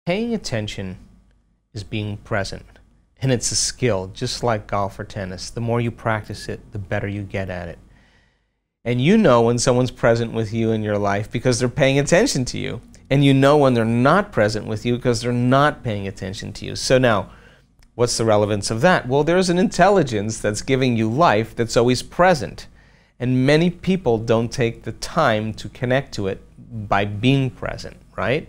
Paying attention is being present, and it's a skill, just like golf or tennis. The more you practice it, the better you get at it. And you know when someone's present with you in your life because they're paying attention to you. And you know when they're not present with you because they're not paying attention to you. So now, what's the relevance of that? Well, there's an intelligence that's giving you life that's always present. And many people don't take the time to connect to it by being present, right?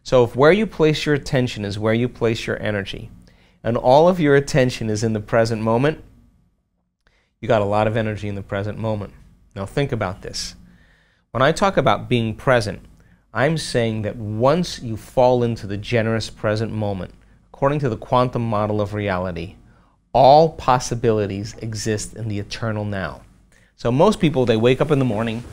So if where you place your attention is where you place your energy, and all of your attention is in the present moment, you got a lot of energy in the present moment. Now think about this. When I talk about being present, I'm saying that once you fall into the generous present moment, according to the quantum model of reality, all possibilities exist in the eternal now. So most people, they wake up in the morning,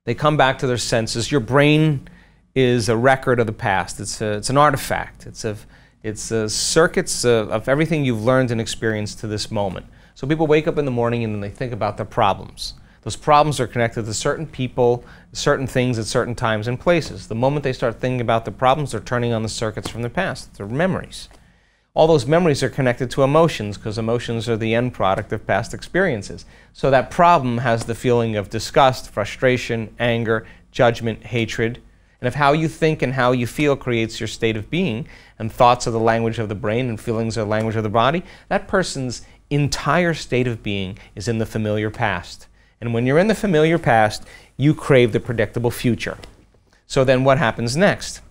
they come back to their senses. Your brain is a record of the past. It's an artifact. It's circuits of everything you've learned and experienced to this moment. So people wake up in the morning and then they think about their problems. Those problems are connected to certain people, certain things at certain times and places. The moment they start thinking about the problems, they're turning on the circuits from the past. They're memories. All those memories are connected to emotions because emotions are the end product of past experiences. So that problem has the feeling of disgust, frustration, anger, judgment, hatred. And if how you think and how you feel creates your state of being, and thoughts are the language of the brain and feelings are the language of the body, that person's entire state of being is in the familiar past. And when you're in the familiar past, you crave the predictable future. So then what happens next?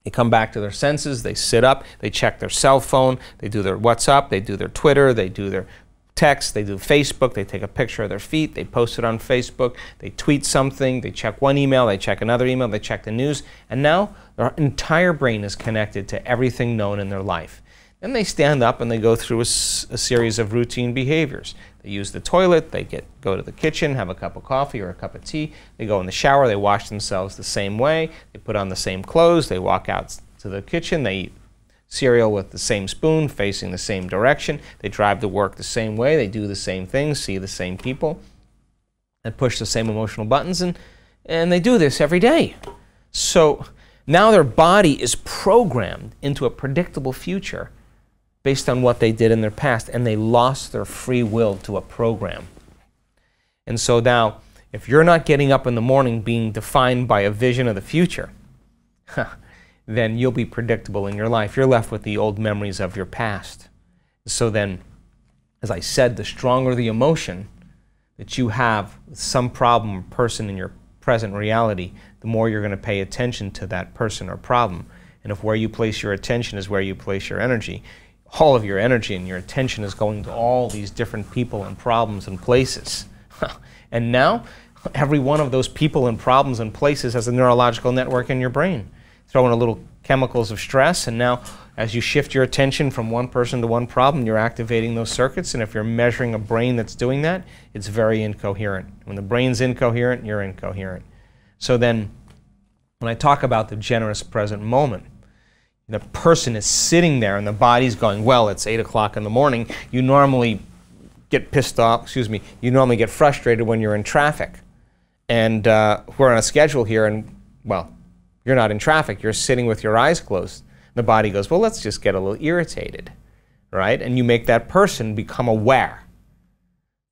They come back to their senses, they sit up, they check their cell phone, they do their WhatsApp, they do their Twitter, they do their text, they do Facebook, they take a picture of their feet, they post it on Facebook, they tweet something, they check one email, they check another email, they check the news, and now their entire brain is connected to everything known in their life. Then they stand up and they go through a series of routine behaviors. They use the toilet, they go to the kitchen, have a cup of coffee or a cup of tea, they go in the shower, they wash themselves the same way, they put on the same clothes, they walk out to the kitchen, they eat cereal with the same spoon, facing the same direction, they drive to work the same way, they do the same things, see the same people, and push the same emotional buttons, and they do this every day. So now their body is programmed into a predictable future based on what they did in their past, and they lost their free will to a program. And so now, if you're not getting up in the morning being defined by a vision of the future, then you'll be predictable in your life. You're left with the old memories of your past. So then, as I said, the stronger the emotion that you have with some problem or person in your present reality, the more you're going to pay attention to that person or problem. And if where you place your attention is where you place your energy, all of your energy and your attention is going to all these different people and problems and places. And now, every one of those people and problems and places has a neurological network in your brain. Throw in a little chemicals of stress, and now as you shift your attention from one person to one problem, you're activating those circuits, and if you're measuring a brain that's doing that, it's very incoherent. When the brain's incoherent, you're incoherent. So then, when I talk about the generous present moment, the person is sitting there and the body's going, well, it's 8 o'clock in the morning. You normally get pissed off, you normally get frustrated when you're in traffic. And we're on a schedule here, and, well, you're not in traffic, you're sitting with your eyes closed. The body goes, well, let's just get a little irritated, right? And you make that person become aware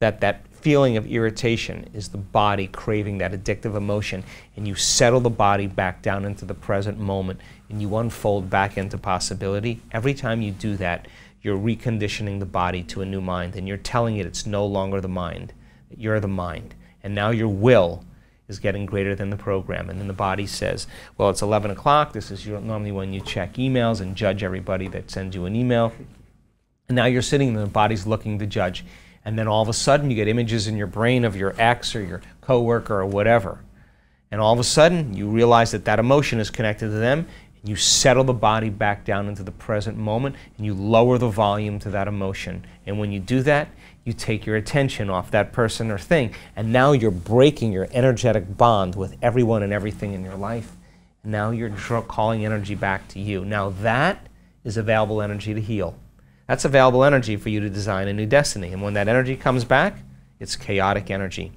that that feeling of irritation is the body craving that addictive emotion, and you settle the body back down into the present moment, and you unfold back into possibility. Every time you do that, you're reconditioning the body to a new mind, and you're telling it it's no longer the mind, that you're the mind. And now your will is getting greater than the program. And then the body says, well, it's 11 o'clock. This is normally when you check emails and judge everybody that sends you an email. And now you're sitting there, the body's looking to judge. And then all of a sudden, you get images in your brain of your ex or your coworker or whatever. And all of a sudden, you realize that that emotion is connected to them. And you settle the body back down into the present moment, and you lower the volume to that emotion. And when you do that, you take your attention off that person or thing, and now you're breaking your energetic bond with everyone and everything in your life. And now you're calling energy back to you. Now that is available energy to heal. That's available energy for you to design a new destiny. And when that energy comes back, it's chaotic energy.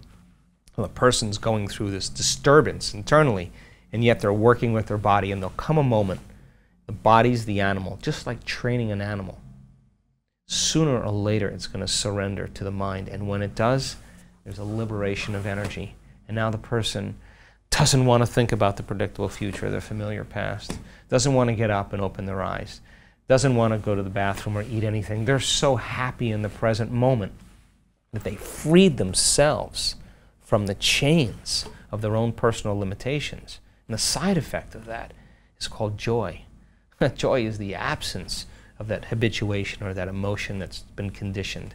Well, the person's going through this disturbance internally, and yet they're working with their body, and there'll come a moment The body's the animal, just like training an animal. Sooner or later, it's going to surrender to the mind. And when it does, there's a liberation of energy. And now the person doesn't want to think about the predictable future, their familiar past, doesn't want to get up and open their eyes, doesn't want to go to the bathroom or eat anything. They're so happy in the present moment that they freed themselves from the chains of their own personal limitations. And the side effect of that is called joy. Joy is the absence of that habituation or that emotion that's been conditioned.